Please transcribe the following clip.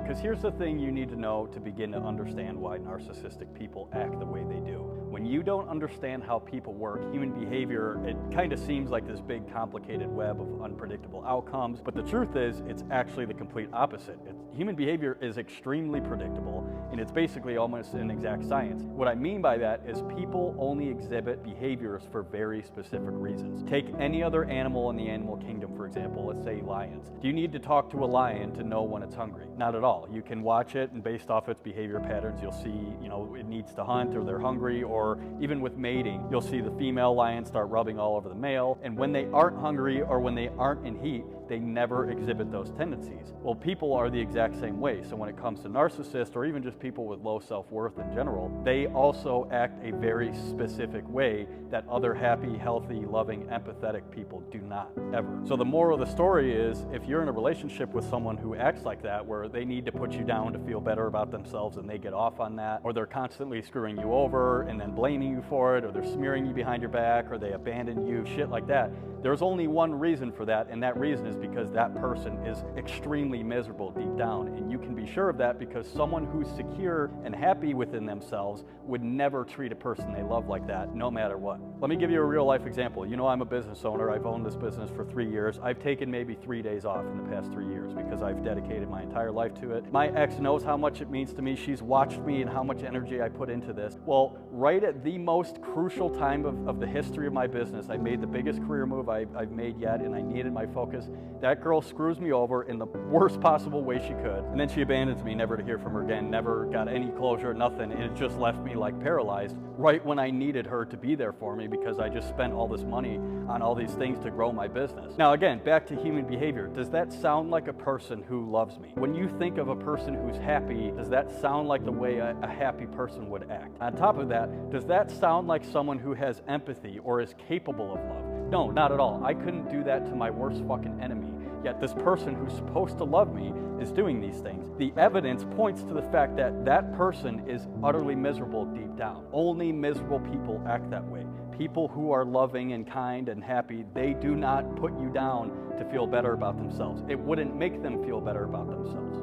Because here's the thing you need to know to begin to understand why narcissistic people act the way they do. When you don't understand how people work, human behavior, it kind of seems like this big complicated web of unpredictable outcomes, but the truth is it's actually the complete opposite. Human behavior is extremely predictable, and it's basically almost an exact science. What I mean by that is people only exhibit behaviors for very specific reasons. Take any other animal in the animal kingdom, for example, let's say lions. Do you need to talk to a lion to know when it's hungry? Not at all. You can watch it, and based off its behavior patterns, you'll see, it needs to hunt, or they're hungry, or even with mating, you'll see the female lion start rubbing all over the male, and when they aren't hungry or when they aren't in heat, they never exhibit those tendencies. Well, people are the exact same way. So when it comes to narcissists, or even just people with low self-worth in general, they also act a very specific way that other happy, healthy, loving, empathetic people do not, ever. So the moral of the story is, if you're in a relationship with someone who acts like that, where they need to put you down to feel better about themselves and they get off on that, or they're constantly screwing you over and then blaming you for it, or they're smearing you behind your back, or they abandon you, shit like that, there's only one reason for that, and that reason is because that person is extremely miserable deep down. And you can be sure of that because someone who's secure and happy within themselves would never treat a person they love like that, no matter what. Let me give you a real life example. I'm a business owner. I've owned this business for 3 years. I've taken maybe 3 days off in the past 3 years because I've dedicated my entire life to it. My ex knows how much it means to me. She's watched me and how much energy I put into this. Well, right at the most crucial time of the history of my business, I made the biggest career move I've made yet, and I needed my focus. That girl screws me over in the worst possible way she could, and then she abandons me, never to hear from her again, never got any closure, nothing, and it just left me like paralyzed right when I needed her to be there for me because I just spent all this money on all these things to grow my business. Now again, back to human behavior. Does that sound like a person who loves me? When you think of a person who's happy, does that sound like the way a happy person would act? On top of that, does that sound like someone who has empathy or is capable of love? No, not at all. I couldn't do that to my worst fucking enemy. Yet this person who's supposed to love me is doing these things. The evidence points to the fact that that person is utterly miserable deep down. Only miserable people act that way. People who are loving and kind and happy, they do not put you down to feel better about themselves. It wouldn't make them feel better about themselves.